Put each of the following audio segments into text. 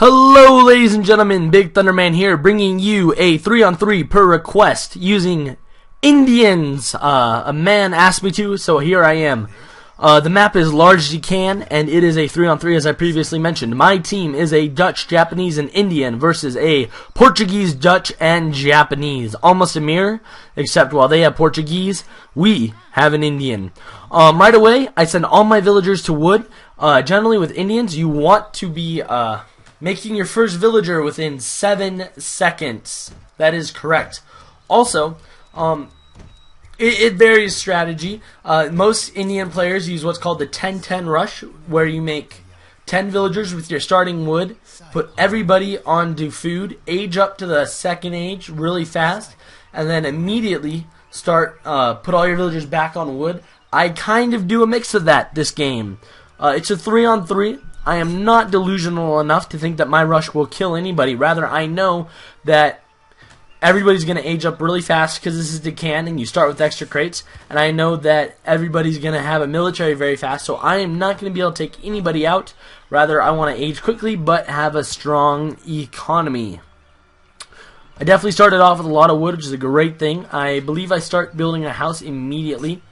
Hello ladies and gentlemen, BigThunderMan here, bringing you a 3-on-3 per request using Indians. A man asked me to, so here I am. The map is large as you can, and it is a 3-on-3 as I previously mentioned. My team is a Dutch, Japanese, and Indian versus a Portuguese, Dutch, and Japanese. Almost a mirror, except while they have Portuguese, we have an Indian. Right away, I send all my villagers to wood. Generally with Indians, you want to be making your first villager within 7 seconds. That is correct. Also, it varies strategy. Most Indian players use what's called the 10-10 rush, where you make 10 villagers with your starting wood, put everybody onto food, age up to the second age really fast, and then immediately start put all your villagers back on wood. I kind of do a mix of that this game. It's a 3-on-3. I am not delusional enough to think that my rush will kill anybody. Rather, I know that everybody's going to age up really fast because this is Deccan and you start with extra crates. And I know that everybody's going to have a military very fast, so I am not going to be able to take anybody out. Rather, I want to age quickly but have a strong economy. I definitely started off with a lot of wood, which is a great thing. I believe I start building a house immediately.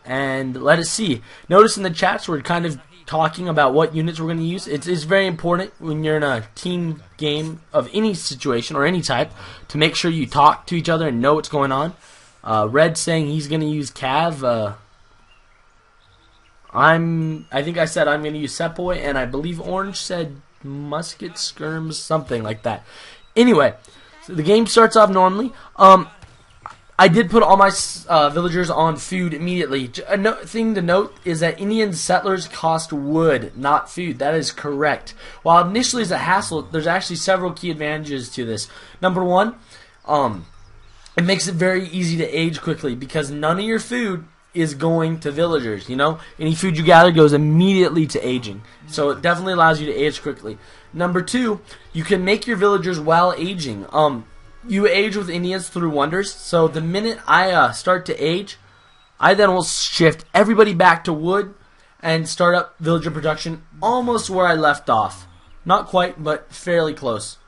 And let us see. Notice in the chats we're kind of talking about what units we're going to use. It's very important when you're in a team game of any situation or any type to make sure you talk to each other and know what's going on. Red saying he's going to use Cav. I think I said I'm going to use Sepoy, and I believe Orange said Musket Skirms, something like that. Anyway, so the game starts off normally. I did put all my villagers on food immediately. A thing to note is that Indian settlers cost wood, not food. That is correct. While initially it's a hassle, there's actually several key advantages to this. Number one, it makes it very easy to age quickly because none of your food is going to villagers. You know, any food you gather goes immediately to aging. So it definitely allows you to age quickly. Number two, you can make your villagers while aging. You age with Indians through wonders, so the minute I start to age, I then will shift everybody back to wood and start up villager production almost where I left off. Not quite, but fairly close.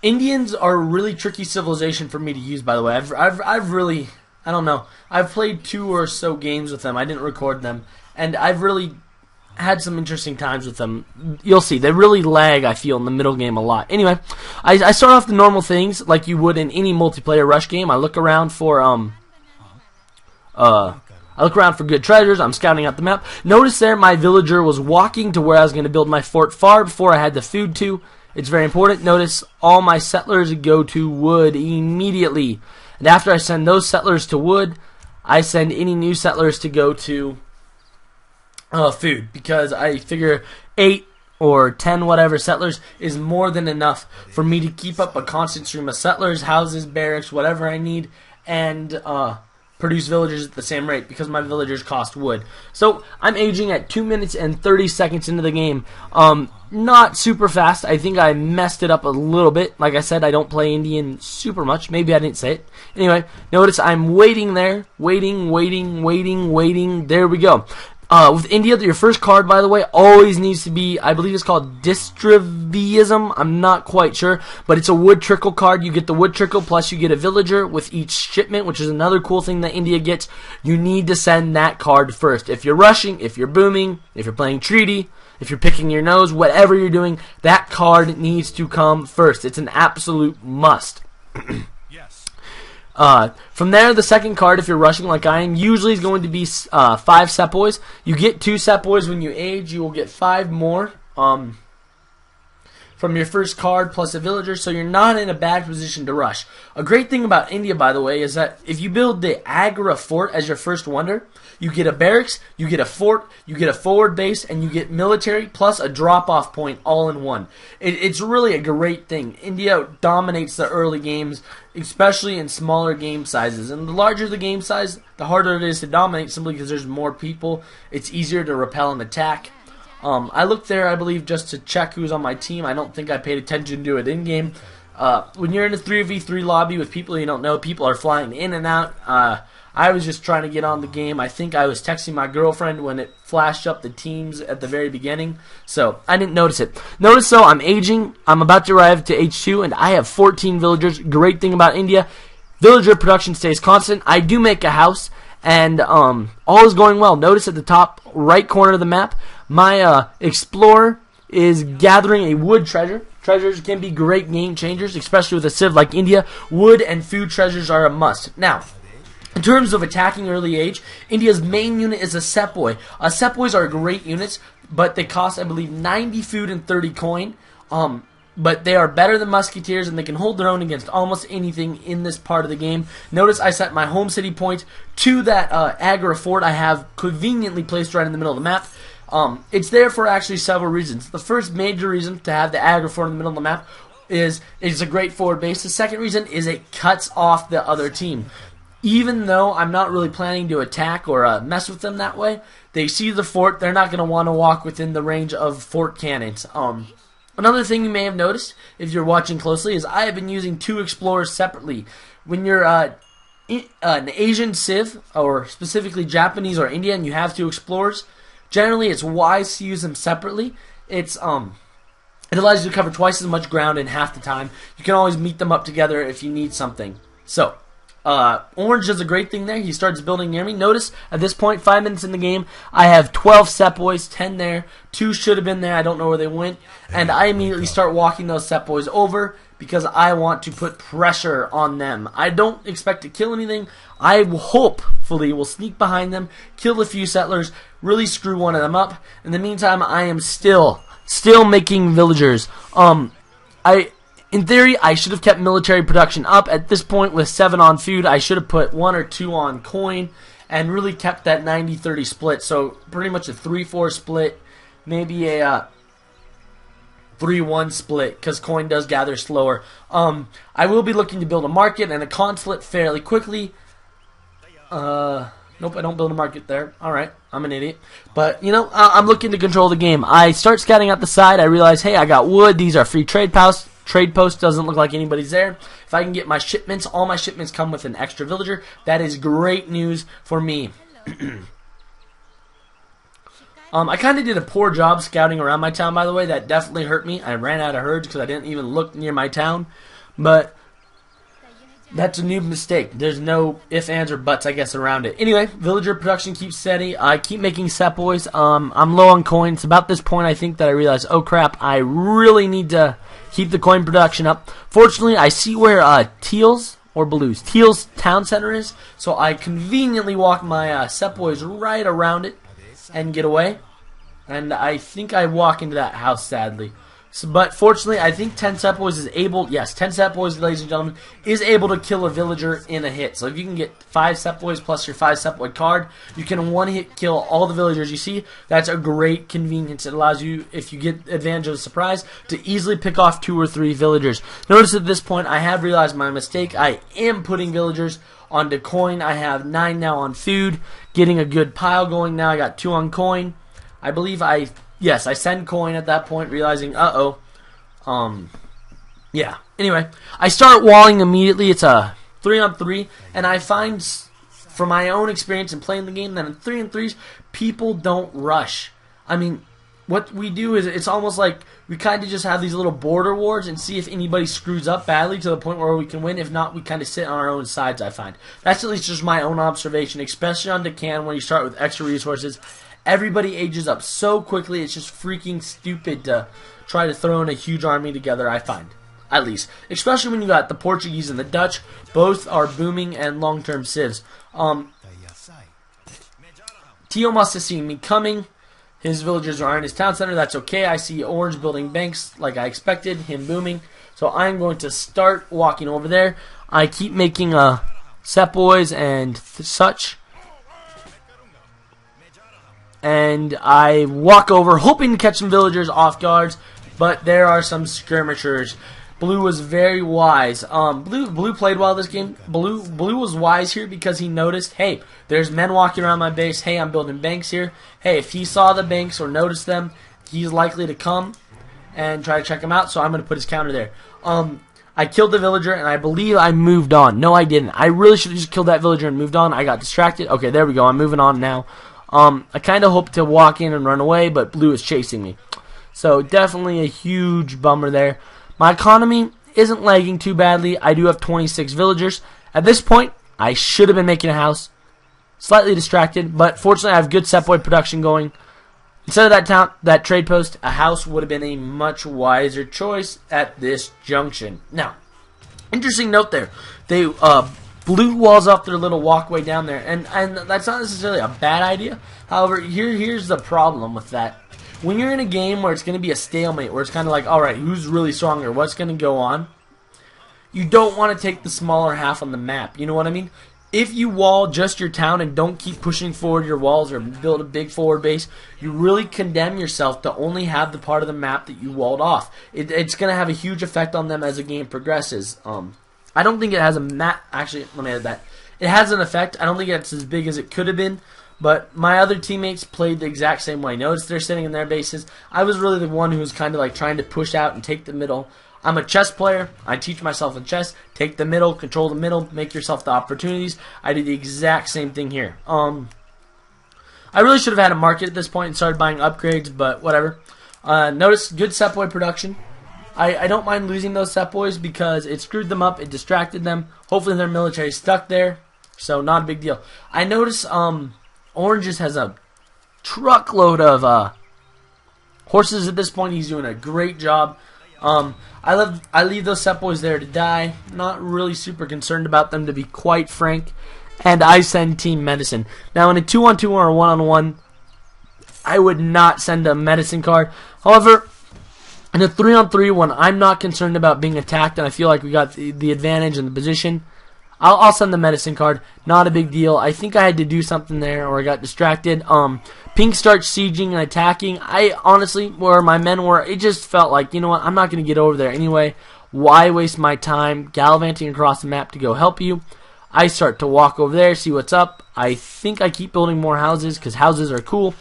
Indians are a really tricky civilization for me to use, by the way. I've really, I don't know, I've played 2 or so games with them. I didn't record them, and I've really had some interesting times with them. You'll see. They really lag, I feel, in the middle game a lot. Anyway, I start off the normal things like you would in any multiplayer rush game. I look around for good treasures. I'm scouting out the map. Notice there my villager was walking to where I was going to build my fort far before I had the food to. It's very important. Notice all my settlers go to wood immediately. And after I send those settlers to wood, I send any new settlers to go to food, because I figure 8 or 10 whatever settlers is more than enough for me to keep up a constant stream of settlers, houses, barracks, whatever I need, and produce villagers at the same rate because my villagers cost wood. So I'm aging at 2 minutes and 30 seconds into the game. Not super fast. I think I messed it up a little bit. Like I said, I don't play Indian super much. Maybe I didn't say it. Anyway, notice I'm waiting there. Waiting. There we go. With India, your first card, by the way, always needs to be, I believe it's called Decisive. I'm not quite sure, but it's a wood trickle card. You get the wood trickle, plus you get a villager with each shipment, which is another cool thing that India gets. You need to send that card first. If you're rushing, if you're booming, if you're playing treaty, if you're picking your nose, whatever you're doing, that card needs to come first. It's an absolute must. From there, the second card, if you're rushing like I am, usually is going to be 5 Sepoys. You get 2 Sepoys when you age. You will get 5 more from your first card plus a villager, so you're not in a bad position to rush. A great thing about India, by the way, is that if you build the Agra fort as your first wonder, you get a barracks, you get a fort, you get a forward base, and you get military plus a drop-off point all in one. It's really a great thing. India dominates the early games, especially in smaller game sizes. And the larger the game size, the harder it is to dominate simply because there's more people. It's easier to repel an attack. I looked there, I believe, just to check who's on my team. I don't think I paid attention to it in-game. When you're in a 3v3 lobby with people you don't know, people are flying in and out. I was just trying to get on the game. I think I was texting my girlfriend when it flashed up the teams at the very beginning, so I didn't notice it. Notice though, I'm aging. I'm about to arrive to H2, and I have 14 villagers. Great thing about India, villager production stays constant. I do make a house, and all is going well. Notice at the top right corner of the map, my explorer is gathering a wood treasure. Treasures can be great game changers, especially with a civ like India. Wood and food treasures are a must. Now, in terms of attacking early age, India's main unit is a sepoy. Sepoys are great units, but they cost, I believe, 90 food and 30 coin. But they are better than musketeers, and they can hold their own against almost anything in this part of the game. Notice I set my home city point to that Agra fort I have conveniently placed right in the middle of the map. It's there for actually several reasons. The first major reason to have the Agra fort in the middle of the map is it's a great forward base. The second reason is it cuts off the other team. Even though I'm not really planning to attack or mess with them that way, they see the fort, they're not going to want to walk within the range of fort cannons. Another thing you may have noticed, if you're watching closely, is I have been using 2 explorers separately. When you're an Asian civ, or specifically Japanese or Indian, you have 2 explorers, generally it's wise to use them separately. It allows you to cover twice as much ground in half the time. You can always meet them up together if you need something. So, Orange does a great thing there. He starts building near me. Notice, at this point, 5 minutes in the game, I have 12 sepoys, 10 there. 2 should have been there. I don't know where they went. And I immediately start walking those sepoys over because I want to put pressure on them. I don't expect to kill anything. I hopefully will sneak behind them, kill a few settlers, really screw one of them up. In the meantime, I am still making villagers. In theory, I should have kept military production up. At this point, with 7 on food, I should have put 1 or 2 on coin and really kept that 90-30 split. So pretty much a 3-4 split, maybe a 3-1 split, because coin does gather slower. I will be looking to build a market and a consulate fairly quickly. Nope, I don't build a market there. Alright, I'm an idiot. But, I'm looking to control the game. I start scouting out the side. I realize, hey, I got wood. These are free trade posts. Trade post doesn't look like anybody's there. If I can get my shipments, all my shipments come with an extra villager. That is great news for me. I kind of did a poor job scouting around my town, by the way. That definitely hurt me. I ran out of herds because I didn't even look near my town. But that's a new mistake. There's no ifs, ands, or buts, I guess, around it. Anyway, villager production keeps steady. I keep making sepoys. I'm low on coins. It's about this point, I think, that I realize, oh crap, I really need to keep the coin production up. Fortunately, I see where Teal's town center is, so I conveniently walk my sepoys right around it and get away. And I think I walk into that house, sadly. But fortunately, I think 10 sepoys is able, yes, 10 sepoys, ladies and gentlemen, is able to kill a villager in a hit. So if you can get 5 sepoys plus your 5 sepoy card, you can one-hit kill all the villagers you see. That's a great convenience. It allows you, if you get advantage of the surprise, to easily pick off 2 or 3 villagers. Notice at this point, I have realized my mistake. I am putting villagers onto coin. I have 9 now on food, getting a good pile going now. I got 2 on coin. I believe Yes, I send coin at that point, realizing, yeah. Anyway, I start walling immediately. It's a 3-on-3, and I find, from my own experience in playing the game, that in 3-on-3s, people don't rush. I mean, what we do is, it's almost like we kind of just have these little border wars and see if anybody screws up badly to the point where we can win. If not, we kind of sit on our own sides, I find. That's at least just my own observation, especially on Deccan, when you start with extra resources. Everybody ages up so quickly, it's just freaking stupid to try to throw in a huge army together, I find. At least. Especially when you got the Portuguese and the Dutch. Both are booming and long-term civs. Tio must have seen me coming. His villagers are in his town center. That's okay. I see Orange building banks like I expected. Him booming. So I'm going to start walking over there. I keep making sepoys and such. And I walk over, hoping to catch some villagers off guards, but there are some skirmishers. Blue was very wise. Blue played well this game. Blue was wise here because he noticed, hey, there's men walking around my base. Hey, I'm building banks here. Hey, if he saw the banks or noticed them, he's likely to come and try to check them out. So I'm going to put his counter there. I killed the villager, and I believe I moved on. No, I didn't. I really should have just killed that villager and moved on. I got distracted. Okay, there we go. I'm moving on now. I kind of hoped to walk in and run away, but blue is chasing me. So definitely a huge bummer there. My economy isn't lagging too badly. I do have 26 villagers. At this point, I should have been making a house. Slightly distracted, but fortunately I have good Sepoy production going. Instead of that trade post, a house would have been a much wiser choice at this junction. Now, interesting note there. They blew walls off their little walkway down there, and that's not necessarily a bad idea. However, here's the problem with that. When you're in a game where it's going to be a stalemate, where it's kind of like, alright, who's really stronger, what's going to go on, you don't want to take the smaller half on the map. You know what I mean? If you wall just your town and don't keep pushing forward your walls or build a big forward base, you really condemn yourself to only have the part of the map that you walled off. It's going to have a huge effect on them as the game progresses. I don't think it has a map. Actually, let me add that. It has an effect. I don't think it's as big as it could have been. But my other teammates played the exact same way. Notice they're sitting in their bases. I was really the one who was kind of like trying to push out and take the middle. I'm a chess player. I teach myself in chess. Take the middle, control the middle, make yourself the opportunities. I did the exact same thing here. I really should have had a market at this point and started buying upgrades, but whatever. Notice good Sepoy production. I don't mind losing those Sepoys because it screwed them up. It distracted them. Hopefully their military stuck there, so not a big deal. I notice Oranges has a truckload of horses at this point. He's doing a great job. I leave those Sepoys there to die. Not really super concerned about them, to be quite frank. And I send Team Medicine. Now, in a 2-on-2 or a 1-on-1, I would not send a medicine card. However, in a 3-on-3, when I'm not concerned about being attacked and I feel like we got the advantage in the position, I'll send the medicine card. Not a big deal. I think I had to do something there or I got distracted. Pink starts sieging and attacking. I honestly, where my men were, it just felt like, you know what, I'm not going to get over there anyway. Why waste my time gallivanting across the map to go help you? I start to walk over there, see what's up. I think I keep building more houses because houses are cool.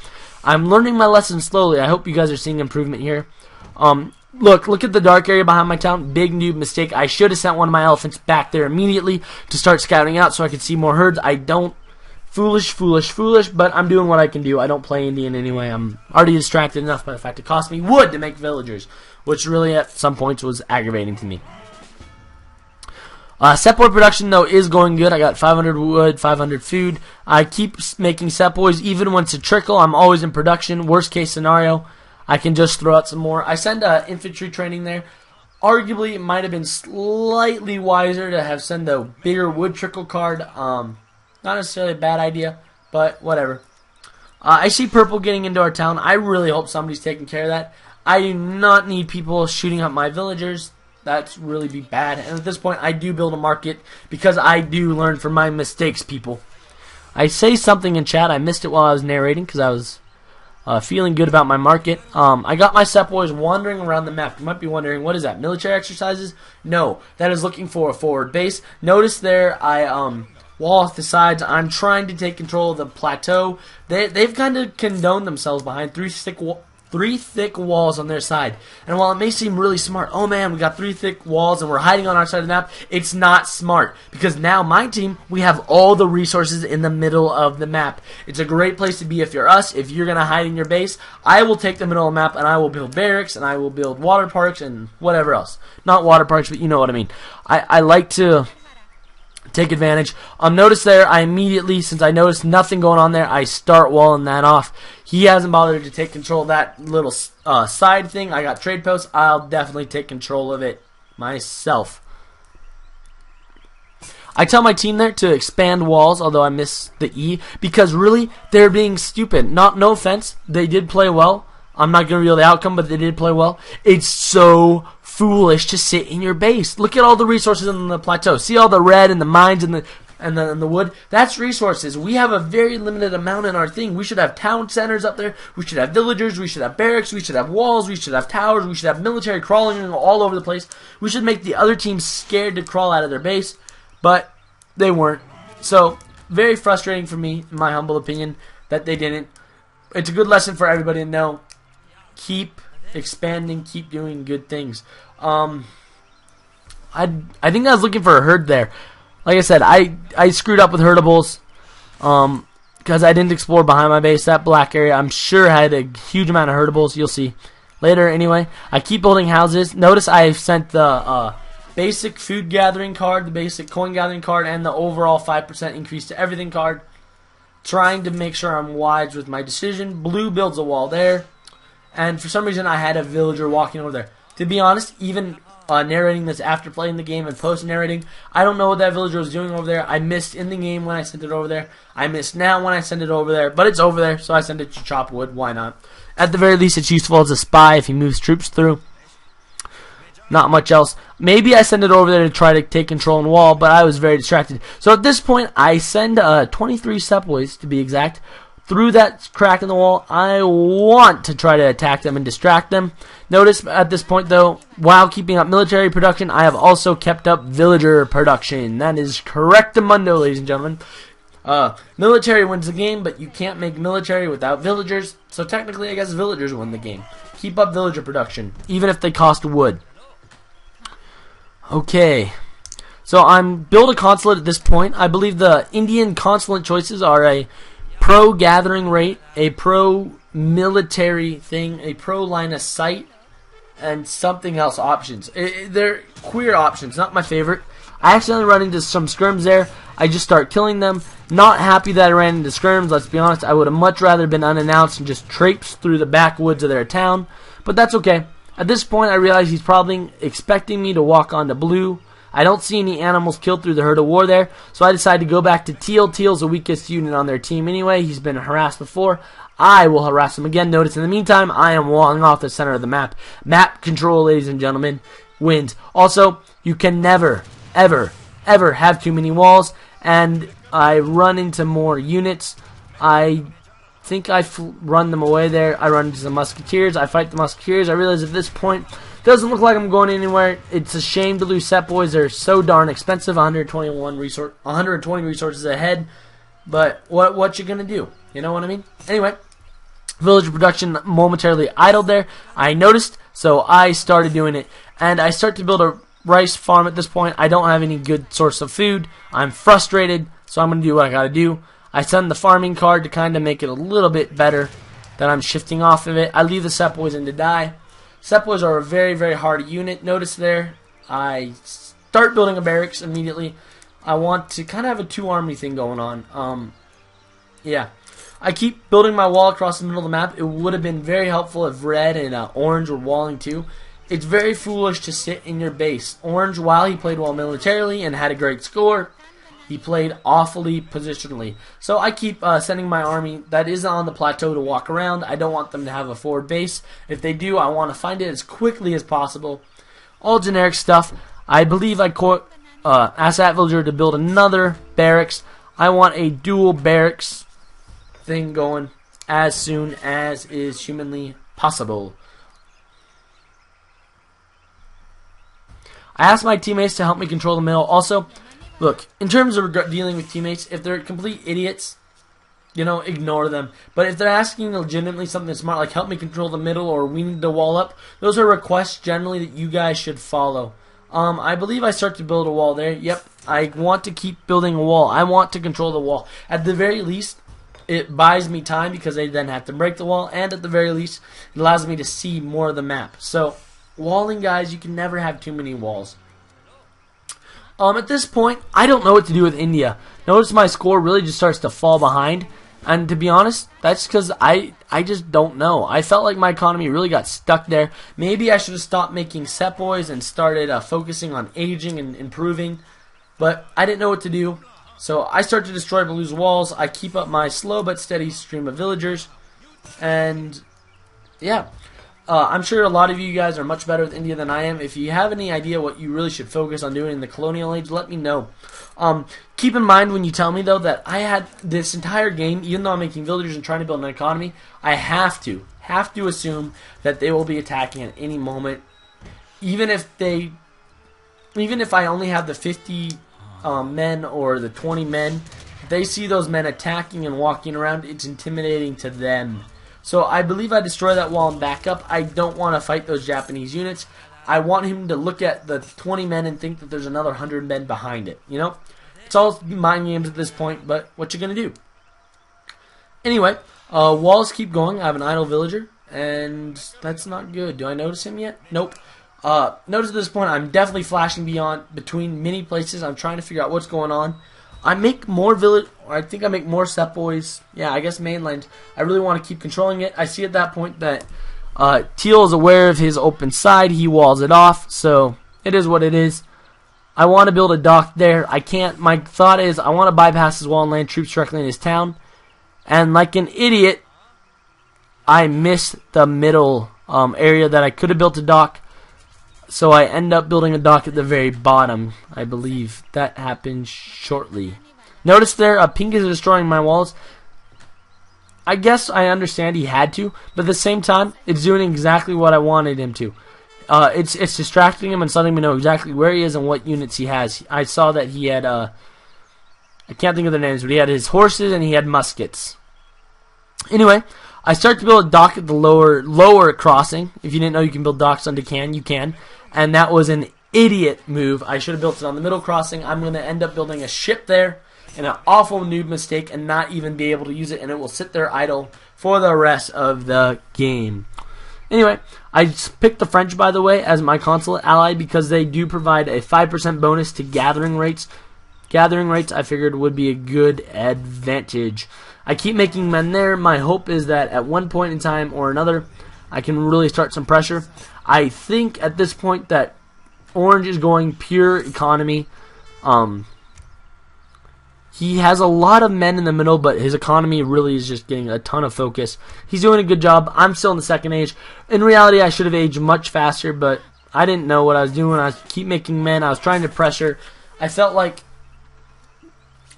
I'm learning my lesson slowly. I hope you guys are seeing improvement here. Look at the dark area behind my town. Big noob mistake. I should have sent one of my elephants back there immediately to start scouting out so I could see more herds. I don't. Foolish, but I'm doing what I can do. I don't play Indian anyway. I'm already distracted enough by the fact it cost me wood to make villagers, which really at some points was aggravating to me. Sepoy production, though, is going good. I got 500 wood, 500 food. I keep making Sepoys. Even when it's a trickle, I'm always in production. Worst case scenario, I can just throw out some more. I send infantry training there. Arguably, it might have been slightly wiser to have sent a bigger wood trickle card. Not necessarily a bad idea, but whatever. I see purple getting into our town. I really hope somebody's taking care of that. I do not need people shooting up my villagers. That's really be bad. And at this point, I do build a market because I do learn from my mistakes, people. I say something in chat. I missed it while I was narrating because I was feeling good about my market. I got my Sepoys wandering around the map. You might be wondering, what is that? Military exercises? No, that is looking for a forward base. Notice there, I wall off the sides. I'm trying to take control of the plateau. They've kind of condoned themselves behind three thick walls on their side. And while it may seem really smart, oh man, we got 3 thick walls and we're hiding on our side of the map, it's not smart. Because now my team, we have all the resources in the middle of the map. It's a great place to be if you're us. If you're going to hide in your base, I will take the middle of the map and I will build barracks and I will build water parks and whatever else. Not water parks, but you know what I mean. I like to take advantage. Notice there, I immediately, since I noticed nothing going on there, I start walling that off. He hasn't bothered to take control of that little side thing. I got trade posts. I'll definitely take control of it myself. I tell my team there to expand walls, although I miss the E, because really, they're being stupid. No offense, they did play well. I'm not going to reveal the outcome, but they did play well. It's so foolish to sit in your base. Look at all the resources in the plateau. See all the red and the mines and the wood? That's resources. We have a very limited amount in our thing. We should have town centers up there. We should have villagers. We should have barracks. We should have walls. We should have towers. We should have military crawling all over the place. We should make the other team scared to crawl out of their base, but they weren't. So, very frustrating for me, in my humble opinion, that they didn't. It's a good lesson for everybody to know. Keep expanding, keep doing good things. I think I was looking for a herd there. Like I said, I screwed up with herdables. Because I didn't explore behind my base. That black area, I'm sure, had a huge amount of herdables. You'll see later. Anyway, I keep building houses. Notice I sent the basic food gathering card, the basic coin gathering card, and the overall 5% increase to everything card. Trying to make sure I'm wise with my decision. Blue builds a wall there. And for some reason, I had a villager walking over there. To be honest, even narrating this after playing the game and post-narrating, I don't know what that villager was doing over there. I missed in the game when I sent it over there. I missed now when I sent it over there. But it's over there, so I sent it to chop wood. Why not? At the very least, it's useful as a spy if he moves troops through. Not much else. Maybe I send it over there to try to take control on the wall, but I was very distracted. So at this point, I send 23 sepoys, to be exact, through that crack in the wall. I want to try to attack them and distract them. Notice at this point, though, while keeping up military production, I have also kept up villager production. That is correctamundo, ladies and gentlemen. Military wins the game, but you can't make military without villagers. So technically, I guess villagers win the game. Keep up villager production, even if they cost wood. Okay. So I'm build a consulate at this point. I believe the Indian consulate choices are a pro gathering rate, a pro military thing, a pro line of sight, and something else options. They're queer options, not my favorite. I accidentally run into some skirms there. I just start killing them. Not happy that I ran into skirms, let's be honest. I would have much rather been unannounced and just traipsed through the backwoods of their town. But that's okay. At this point, I realize he's probably expecting me to walk onto blue. I don't see any animals killed through the herd of war there, so I decide to go back to teal. Teal's the weakest unit on their team anyway. He's been harassed before. I will harass him again. Notice in the meantime, I am walling off the center of the map. Map control, ladies and gentlemen, wins. Also, you can never, ever, ever have too many walls, and I run into more units. I think I run them away there. I run into the musketeers. I fight the musketeers. I realize at this point, doesn't look like I'm going anywhere. It's a shame to lose sepoys. They're so darn expensive. 120 resources ahead. But what you gonna do? You know what I mean? Anyway, villager production momentarily idled there. I noticed, so I started doing it, and I start to build a rice farm at this point. I don't have any good source of food. I'm frustrated, so I'm gonna do what I gotta do. I send the farming card to kind of make it a little bit better. Then I'm shifting off of it. I leave the sepoys in to die. Sepoys are a very, very hard unit. Notice there, I start building a barracks immediately. I want to kind of have a two-army thing going on. Yeah. I keep building my wall across the middle of the map. It would have been very helpful if red and orange were walling too. It's very foolish to sit in your base. Orange, while he played well militarily and had a great score, he played awfully positionally. So I keep sending my army that is on the plateau to walk around. I don't want them to have a forward base. If they do, I want to find it as quickly as possible. All generic stuff. I believe I asked that villager to build another barracks. I want a dual barracks thing going as soon as is humanly possible. I asked my teammates to help me control the middle. Also, look, in terms of dealing with teammates, if they're complete idiots, you know, ignore them. But if they're asking legitimately something smart, like help me control the middle or we need to wall up, those are requests generally that you guys should follow. I believe I start to build a wall there. Yep, I want to keep building a wall. I want to control the wall. At the very least, it buys me time because they then have to break the wall, and at the very least, it allows me to see more of the map. So, walling, guys, you can never have too many walls. At this point, I don't know what to do with India. Notice my score really just starts to fall behind. And to be honest, that's because I just don't know. I felt like my economy really got stuck there. Maybe I should have stopped making sepoys and started focusing on aging and improving. But I didn't know what to do. So I start to destroy Blue's walls. I keep up my slow but steady stream of villagers. And yeah. I'm sure a lot of you guys are much better with India than I am. If you have any idea what you really should focus on doing in the colonial age, let me know. Keep in mind when you tell me, though, that I had this entire game, even though I'm making villagers and trying to build an economy, I have to assume that they will be attacking at any moment. Even if I only have the 50 men or the 20 men, if they see those men attacking and walking around, it's intimidating to them. So I believe I destroy that wall and back up. I don't want to fight those Japanese units. I want him to look at the 20 men and think that there's another 100 men behind it. You know, it's all mind games at this point, but what you gonna do? Anyway, walls keep going. I have an idle villager, and that's not good. Do I notice him yet? Nope. Notice at this point, I'm definitely flashing between many places. I'm trying to figure out what's going on. I make more I think I make more sepoys. Yeah, I guess mainland. I really want to keep controlling it. I see at that point that Teal is aware of his open side. He walls it off, so it is what it is. I want to build a dock there. I can't. My thought is I want to bypass his wall and land troops directly in his town. And like an idiot, I miss the middle area that I could have built a dock. So I end up building a dock at the very bottom. I believe that happened shortly. Notice there, Pink is destroying my walls. I guess I understand he had to, but at the same time, it's doing exactly what I wanted him to. It's distracting him and letting me know exactly where he is and what units he has. I saw that he had, I can't think of their names, but he had his horses and he had muskets. Anyway, I start to build a dock at the lower crossing. If you didn't know you can build docks on Deccan, you can. And that was an idiot move. I should have built it on the middle crossing. I'm going to end up building a ship there. And an awful noob mistake and not even be able to use it. And it will sit there idle for the rest of the game. Anyway, I picked the French, by the way, as my consulate ally because they do provide a 5% bonus to gathering rates. Gathering rates, I figured, would be a good advantage. I keep making men there. My hope is that at one point in time or another, I can really start some pressure. I think at this point that Orange is going pure economy. He has a lot of men in the middle, but his economy really is just getting a ton of focus. He's doing a good job. I'm still in the second age. In reality, I should have aged much faster, but I didn't know what I was doing. I keep making men. I was trying to pressure. I felt like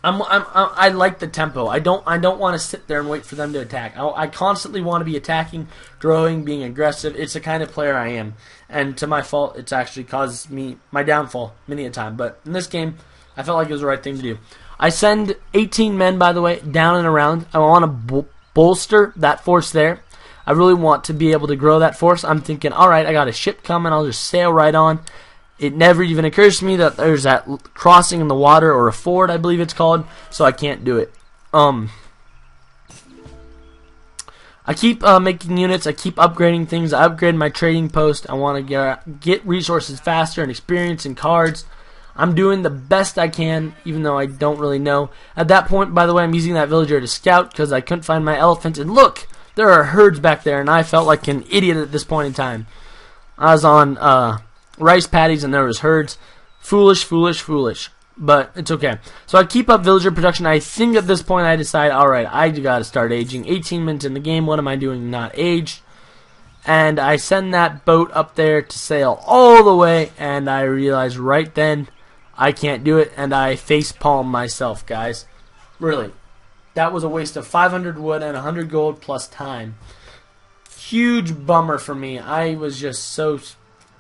I like the tempo. I don't want to sit there and wait for them to attack. I constantly want to be attacking, growing, being aggressive. It's the kind of player I am, and to my fault, it's actually caused me my downfall many a time. But in this game, I felt like it was the right thing to do. I send 18 men, by the way, down and around. I want to bolster that force there. I really want to be able to grow that force. I'm thinking, all right, I got a ship coming. I'll just sail right on. It never even occurs to me that there's that crossing in the water, or a ford, I believe it's called, so I can't do it. I keep making units. I keep upgrading things. I upgrade my trading post. I want to get resources faster and experience and cards. I'm doing the best I can, even though I don't really know. At that point, by the way, I'm using that villager to scout because I couldn't find my elephants. And look, there are herds back there, and I felt like an idiot at this point in time. I was on rice paddies, and there was herds. Foolish, foolish, foolish. But it's okay. So I keep up villager production. I think at this point I decide, alright, I got to start aging. 18 minutes in the game, what am I doing not aged? And I send that boat up there to sail all the way, and I realize right then I can't do it, and I facepalm myself, guys. Really. That was a waste of 500 wood and 100 gold plus time. Huge bummer for me. I was just so...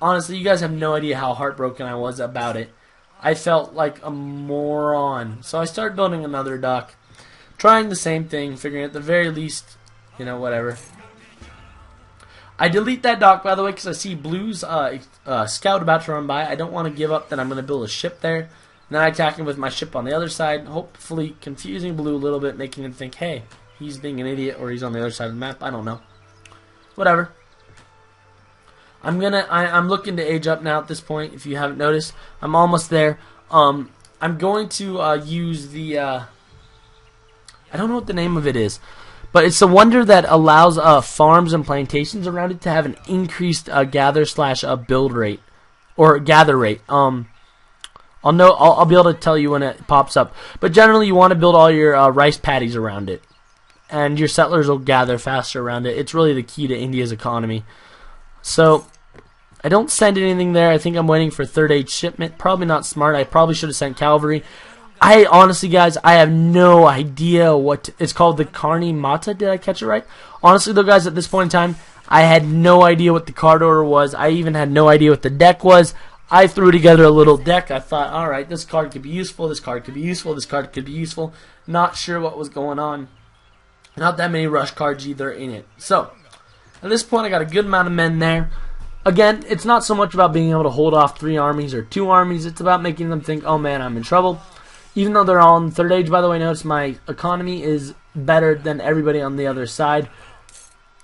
Honestly, you guys have no idea how heartbroken I was about it. I felt like a moron. So I started building another dock. Trying the same thing, figuring at the very least, you know, whatever. I delete that dock, by the way, because I see Blue's scout about to run by. I don't want to give up that I'm going to build a ship there. And then I attack him with my ship on the other side, hopefully confusing Blue a little bit, making him think, hey, he's being an idiot, or he's on the other side of the map. I don't know. Whatever. I'm looking to age up now at this point, if you haven't noticed. I'm almost there. I'm going to use the... I don't know what the name of it is. But it's a wonder that allows farms and plantations around it to have an increased gather/build rate or gather rate. I'll be able to tell you when it pops up. But generally, you want to build all your rice paddies around it, and your settlers will gather faster around it. It's really the key to India's economy. So I don't send anything there. I think I'm waiting for third age shipment. Probably not smart. I probably should have sent cavalry. I honestly, guys, I have no idea what it's called. The Karni Mata. Did I catch it right? Honestly, though, guys, at this point in time, I had no idea what the card order was. I even had no idea what the deck was. I threw together a little deck. I thought, all right, this card could be useful. This card could be useful. This card could be useful. Not sure what was going on. Not that many rush cards either in it. So at this point, I got a good amount of men there. Again, it's not so much about being able to hold off 3 armies or 2 armies. It's about making them think, oh man, I'm in trouble. Even though they're all in the 3rd age, by the way, notice my economy is better than everybody on the other side.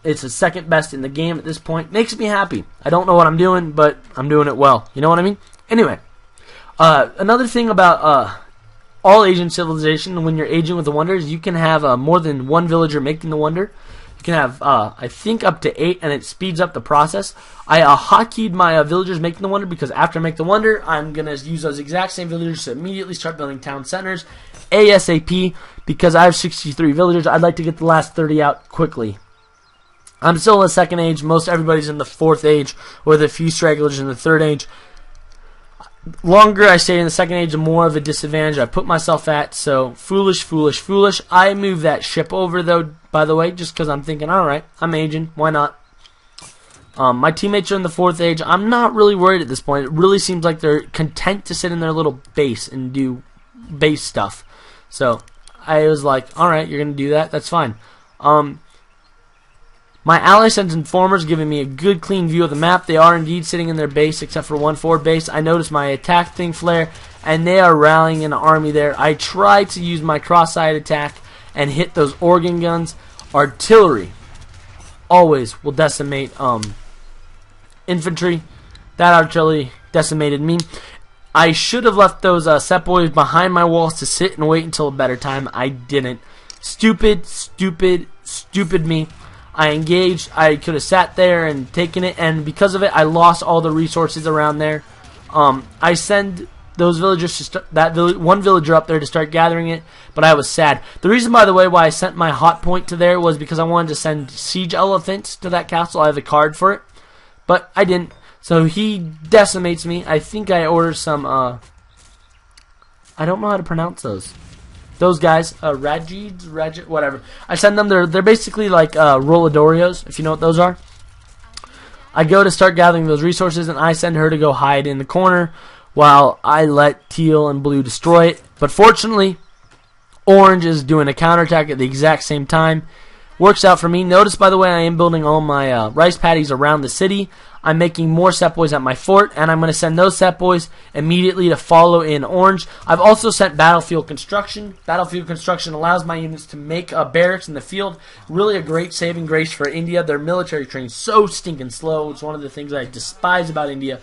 It's the 2nd best in the game at this point. Makes me happy. I don't know what I'm doing, but I'm doing it well. You know what I mean? Anyway, another thing about all Asian civilization, when you're aging with the wonders, you can have more than 1 villager making the wonder. You can have, I think, up to 8, and it speeds up the process. I hotkeyed my villagers making the wonder because after I make the wonder, I'm going to use those exact same villagers to immediately start building town centers ASAP because I have 63 villagers. I'd like to get the last 30 out quickly. I'm still in the 2nd age. Most everybody's in the 4th age, with a few stragglers in the 3rd age. Longer I stay in the 2nd age, the more of a disadvantage I put myself at. So foolish, foolish, foolish. I moved that ship over though, by the way, just because I'm thinking, alright, I'm aging, why not? My teammates are in the 4th age. I'm not really worried at this point. It really seems like they're content to sit in their little base and do base stuff. So I was like, alright, you're going to do that, that's fine. My ally sends informers giving me a good clean view of the map. They are indeed sitting in their base except for 1 forward base. I notice my attack thing flare and they are rallying an army there. I try to use my cross-side attack and hit those organ guns. Artillery always will decimate infantry. That artillery decimated me. I should have left those sepoys behind my walls to sit and wait until a better time. I didn't. Stupid, stupid, stupid me. I engaged. I could have sat there and taken it, and because of it, I lost all the resources around there. I send those villagers to start, one villager up there to start gathering it, but I was sad. The reason, by the way, why I sent my hot point to there was because I wanted to send siege elephants to that castle. I have a card for it, but I didn't. So he decimates me. I think I ordered some. I don't know how to pronounce those. Those guys, Rajid, whatever. I send them. They're basically like Roladorios, if you know what those are. I go to start gathering those resources, and I send her to go hide in the corner while I let teal and blue destroy it. But fortunately, orange is doing a counterattack at the exact same time. Works out for me. Notice, by the way, I am building all my rice paddies around the city. I'm making more sepoys at my fort, and I'm going to send those sepoys immediately to follow in orange. I've also sent battlefield construction. Battlefield construction allows my units to make barracks in the field. Really a great saving grace for India. Their military train's so stinking slow. It's one of the things I despise about India.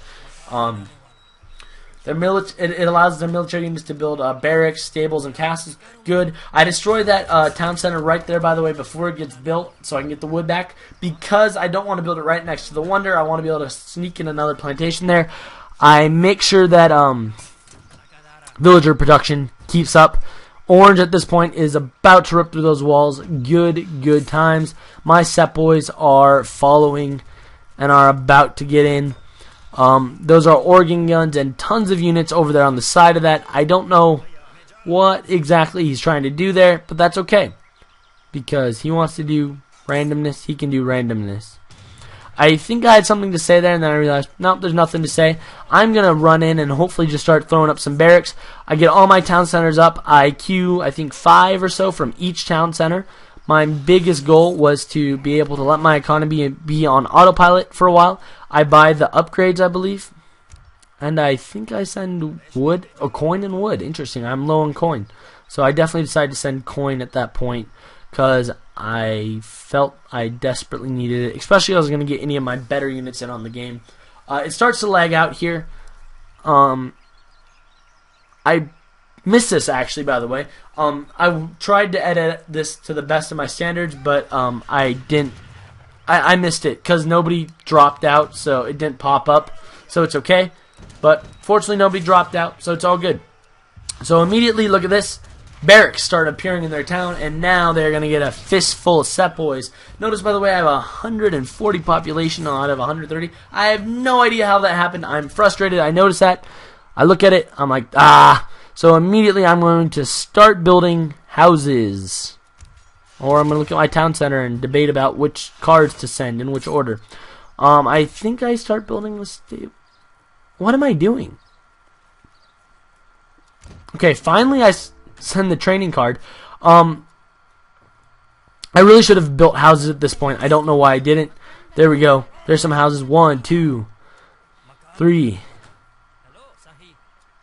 It allows their military units to build barracks, stables, and castles. Good. I destroyed that town center right there, by the way, before it gets built, so I can get the wood back. Because I don't want to build it right next to the wonder, I want to be able to sneak in another plantation there. I make sure that villager production keeps up. Orange at this point is about to rip through those walls. Good times. My sepoys are following and are about to get in. Those are organ guns and tons of units over there on the side of that. I don't know what exactly he's trying to do there, but that's okay. Because he wants to do randomness, he can do randomness. I think I had something to say there, and then I realized, nope, there's nothing to say. I'm going to run in and hopefully just start throwing up some barracks. I get all my town centers up. I queue, I think, 5 or so from each town center. My biggest goal was to be able to let my economy be on autopilot for a while. I buy the upgrades, I believe. And I think I send wood, coin and wood. Interesting, I'm low on coin. So I definitely decided to send coin at that point because I felt I desperately needed it. Especially if I was going to get any of my better units in on the game. It starts to lag out here. I missed this, actually, by the way. I tried to edit this to the best of my standards, but I didn't. I missed it because nobody dropped out, so it didn't pop up. So it's okay. But fortunately, nobody dropped out, so it's all good. So immediately, look at this. Barracks start appearing in their town, and now they're going to get a fistful of sepoys. Notice, by the way, I have 140 population out of 130. I have no idea how that happened. I'm frustrated. I noticed that. I look at it. I'm like, ah. So immediately I'm going to start building houses. Or I'm going to look at my town center and debate about which cards to send in which order. I think I start building the stable. What am I doing? Okay, finally I send the training card. I really should have built houses at this point. I don't know why I didn't. There we go. There's some houses. 1, 2, 3.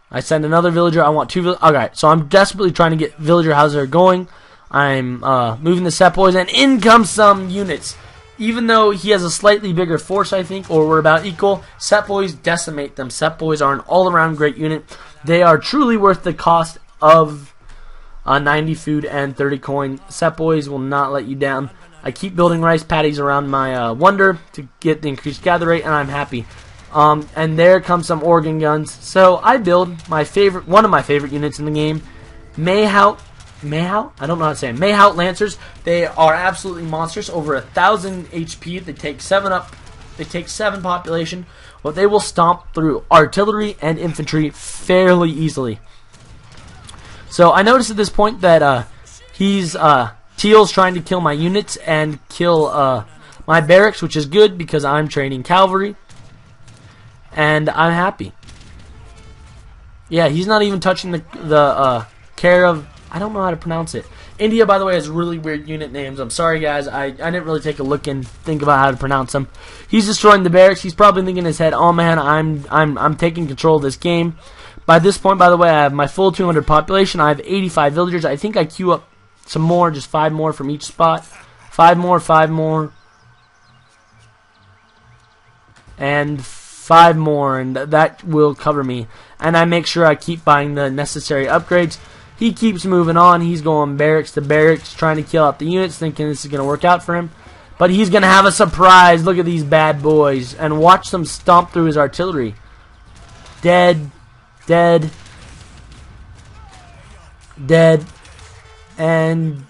I send another villager. I want 2 villagers. Alright, so I'm desperately trying to get villager houses are going. I'm moving the Sepoys, and in comes some units. Even though he has a slightly bigger force, I think, or we're about equal, Sepoys decimate them. Sepoys are an all-around great unit. They are truly worth the cost of 90 food and 30 coin. Sepoys will not let you down. I keep building rice paddies around my wonder to get the increased gather rate, and I'm happy. And there comes some organ guns. So I build one of my favorite units in the game, Mayhout. I don't know how to say it. Mayhout Lancers. They are absolutely monsters. Over 1,000 HP. They take 7 up. They take 7 population. But they will stomp through artillery and infantry fairly easily. So I noticed at this point that Teal's trying to kill my units and kill my barracks, which is good because I'm training cavalry. And I'm happy. Yeah, he's not even touching the care of... I don't know how to pronounce it. India, by the way, has really weird unit names. I'm sorry, guys. I didn't really take a look and think about how to pronounce them. He's destroying the barracks. He's probably thinking in his head, "Oh man, I'm taking control of this game." By this point, by the way, I have my full 200 population. I have 85 villagers. I think I queue up some more, just 5 more from each spot. 5 more, 5 more, and 5 more, and that will cover me. And I make sure I keep buying the necessary upgrades. He keeps moving on. He's going barracks to barracks, trying to kill out the units, thinking this is going to work out for him. But he's going to have a surprise. Look at these bad boys. And watch them stomp through his artillery. Dead. Dead. Dead. And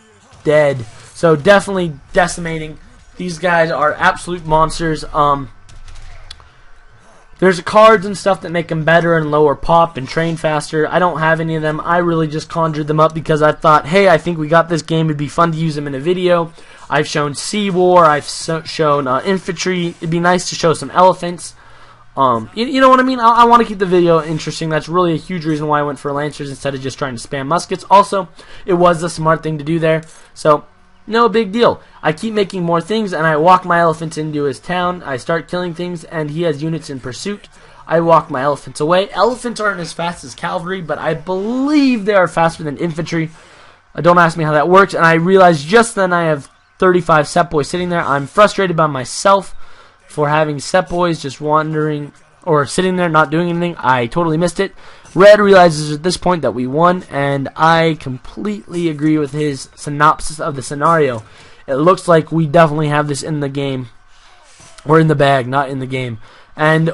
dead. So definitely decimating. These guys are absolute monsters. There's cards and stuff that make them better and lower pop and train faster. I don't have any of them. I really just conjured them up because I thought, hey, I think we got this game. It'd be fun to use them in a video. I've shown Sea War. I've shown infantry. It'd be nice to show some elephants. You know what I mean? I want to keep the video interesting. That's really a huge reason why I went for Lancers instead of just trying to spam muskets. Also, it was the smart thing to do there. So, no big deal. I keep making more things, and I walk my elephants into his town. I start killing things, and he has units in pursuit. I walk my elephants away. Elephants aren't as fast as cavalry, but I believe they are faster than infantry. Don't ask me how that works. And I realize just then I have 35 Sepoys sitting there. I'm frustrated by myself for having Sepoys just wandering or sitting there not doing anything. I totally missed it. Red realizes at this point that we won, and I completely agree with his synopsis of the scenario. It looks like we definitely have this in the game. Or in the bag, not in the game. And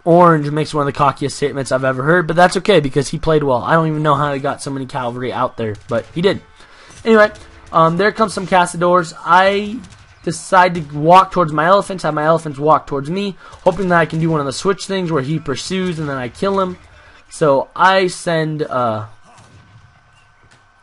Orange makes one of the cockiest statements I've ever heard, but that's okay because he played well. I don't even know how he got so many cavalry out there, but he did. Anyway, there comes some Castadors. I decide to walk towards my elephants, have my elephants walk towards me, hoping that I can do one of the switch things where he pursues and then I kill him. So I send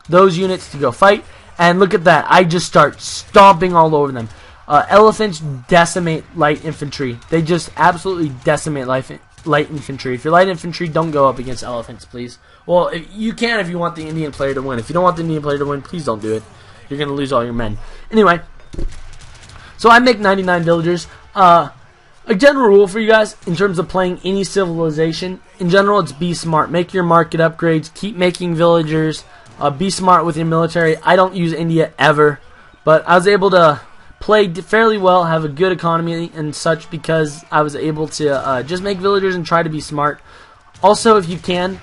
those units to go fight, and look at that. I just start stomping all over them. Elephants decimate light infantry. They just absolutely decimate light infantry. If you're light infantry, don't go up against elephants, please. Well, you can if you want the Indian player to win. If you don't want the Indian player to win, please don't do it. You're going to lose all your men. Anyway, so I make 99 villagers. A general rule for you guys in terms of playing any civilization, in general, it's be smart. Make your market upgrades. Keep making villagers. Be smart with your military. I don't use India ever, but I was able to play fairly well, have a good economy and such because I was able to just make villagers and try to be smart. Also, if you can,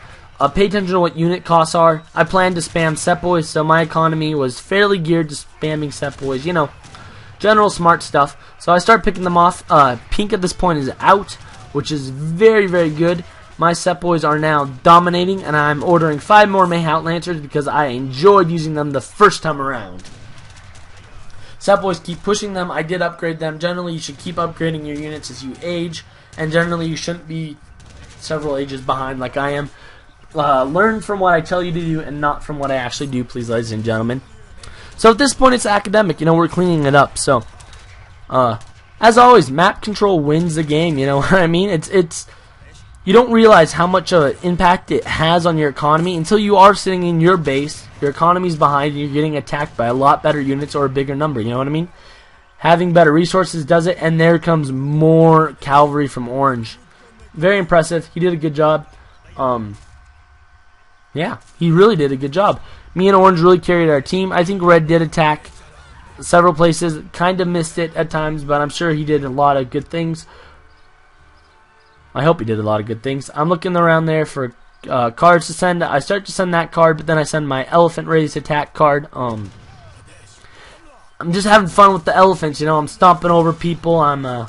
pay attention to what unit costs are. I planned to spam Sepoys, so my economy was fairly geared to spamming Sepoys. You know, general smart stuff. So I start picking them off. Pink at this point is out, which is very, very good. My Sepoys are now dominating, and I'm ordering 5 more Mayhout Lancers because I enjoyed using them the first time around. Sepoys keep pushing them. I did upgrade them. Generally, you should keep upgrading your units as you age, and generally you shouldn't be several ages behind like I am. Learn from what I tell you to do and not from what I actually do, please, ladies and gentlemen. So at this point, it's academic. You know, we're cleaning it up. So, as always, map control wins the game. You know what I mean? It's you don't realize how much of an impact it has on your economy until you are sitting in your base. Your economy's behind, and you're getting attacked by a lot better units or a bigger number. You know what I mean? Having better resources does it, and there comes more cavalry from orange. Very impressive. He did a good job. Yeah, he really did a good job. Me and orange really carried our team. I think red did attack several places, kind of missed it at times, but I'm sure he did a lot of good things. I hope he did a lot of good things. I'm looking around there for cards to send. I start to send that card, but then I send my elephant raised attack card. I'm just having fun with the elephants, you know. I'm stomping over people. I'm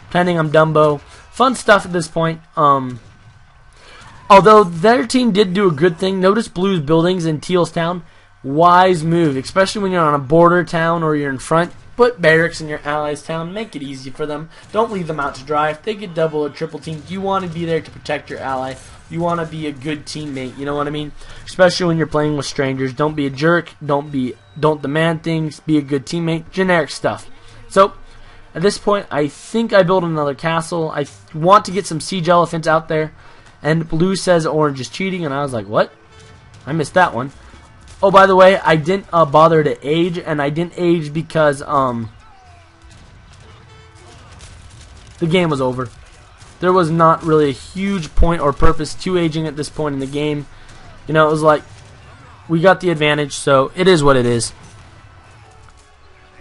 pretending I'm Dumbo. Fun stuff at this point. Although their team did do a good thing. Notice blue's buildings in Teal's town. Wise move, especially when you're on a border town or you're in front. Put barracks in your allies' town. Make it easy for them. Don't leave them out to dry. If they get double or triple teamed, you want to be there to protect your ally. You want to be a good teammate. You know what I mean? Especially when you're playing with strangers. Don't be a jerk. Don't demand things. Be a good teammate. Generic stuff. So at this point, I think I built another castle. I want to get some siege elephants out there. And blue says orange is cheating, and I was like, what? I missed that one. Oh, by the way, I didn't bother to age, and I didn't age because the game was over. There was not really a huge point or purpose to aging at this point in the game. You know, it was like, we got the advantage, so it is what it is.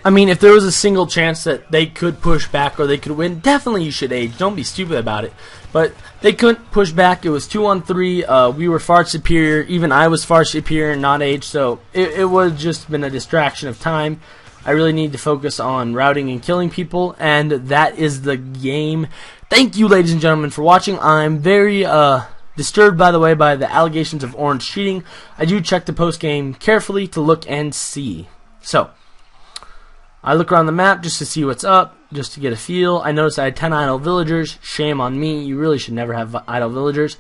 I mean, if there was a single chance that they could push back or they could win, definitely you should age. Don't be stupid about it. But they couldn't push back. It was 2-on-3. We were far superior. Even I was far superior and not age. So it was just been a distraction of time. I really need to focus on routing and killing people. And that is the game. Thank you, ladies and gentlemen, for watching. I'm very disturbed, by the way, by the allegations of orange cheating. I do check the post game carefully to look and see. So I look around the map just to see what's up, just to get a feel. I noticed I had 10 idle villagers. Shame on me. You really should never have idle villagers.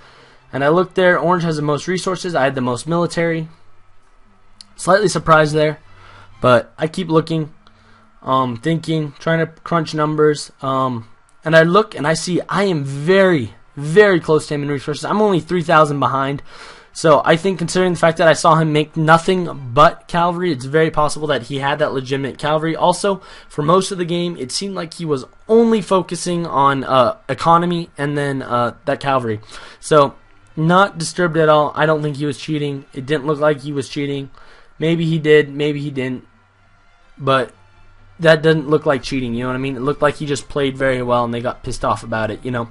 And I looked there. Orange has the most resources. I had the most military. Slightly surprised there. But I keep looking, thinking, trying to crunch numbers. And I look and I see I am very, very close to him in resources. I'm only 3,000 behind. So I think, considering the fact that I saw him make nothing but cavalry, it's very possible that he had that legitimate cavalry. Also, for most of the game, it seemed like he was only focusing on economy and then that cavalry. So, not disturbed at all. I don't think he was cheating. It didn't look like he was cheating. Maybe he did, maybe he didn't. But that doesn't look like cheating, you know what I mean? It looked like he just played very well and they got pissed off about it, you know?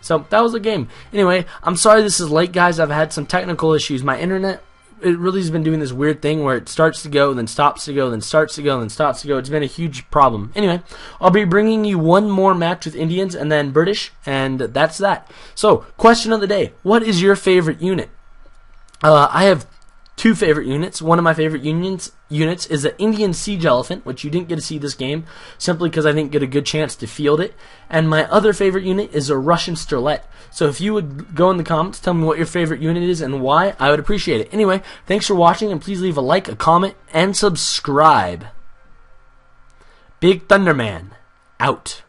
So that was the game. Anyway, I'm sorry this is late, guys. I've had some technical issues. My internet, it really has been doing this weird thing where it starts to go, then stops to go, then starts to go, then stops to go. It's been a huge problem. Anyway, I'll be bringing you one more match with Indians and then British, and that's that. So, question of the day. What is your favorite unit? I have two favorite units. One of my favorite units is the Indian Siege Elephant, which you didn't get to see this game, simply because I didn't get a good chance to field it. And my other favorite unit is a Russian Sterlet. So if you would go in the comments, tell me what your favorite unit is and why, I would appreciate it. Anyway, thanks for watching, and please leave a like, a comment, and subscribe. BigThunderMan, out.